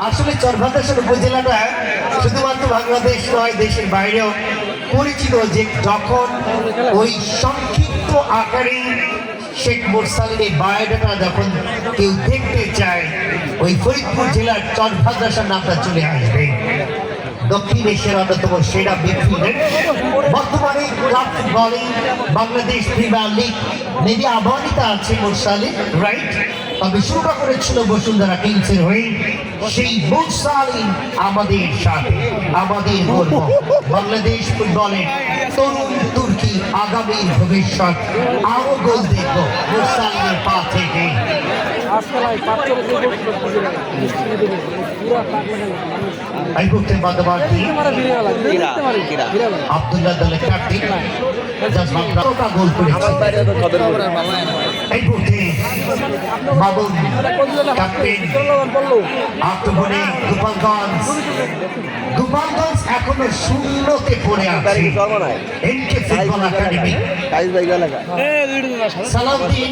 আসলে চরভাদ্রাসন উপজেলাটা শুধুমাত্র বাংলাদেশ নয়, দেশের বাইরেও পরিচিত যে যখন ওই সংক্ষিপ্ত আকারে শেখ মুরসালিন এই বায়োডাটা যখন কেউ দেখতে চায় ওই ফরিদপুর জেলার চরভাদ্রাসন নামটা চলে আসবে। দক্ষিণ এশিয়ার অন্যতম সেরা মিডফিল্ডার, বর্তমানে ক্লাব ফুটবলে বাংলাদেশ প্রিমিয়ার লিগ নেভি আবাহনীতে আছে মুরসালিন, রাইট? তবে শুরুটা করেছিল বসুন্ধরা কিংসের হয়ে। সেই মুরসালিন আমাদের সাথে, আমাদের গর্ব। বাংলাদেশ ফুটবলের তরুণ তুর্কি আগামীর ভবিষ্যৎ। আরো গোল দেখবো মুরসালিনের পা থেকে। এই মুহূর্তে বাদবাকি আব্দুল্লাহ দলের ক্যাপ্টেন গোল করেছে। এই মুহূর্তে মামুন ক্যাপ্টেন আক্রমণে গোপালগঞ্জ এখনো শূন্যতে পড়ে আছে। NK football academy Salauddin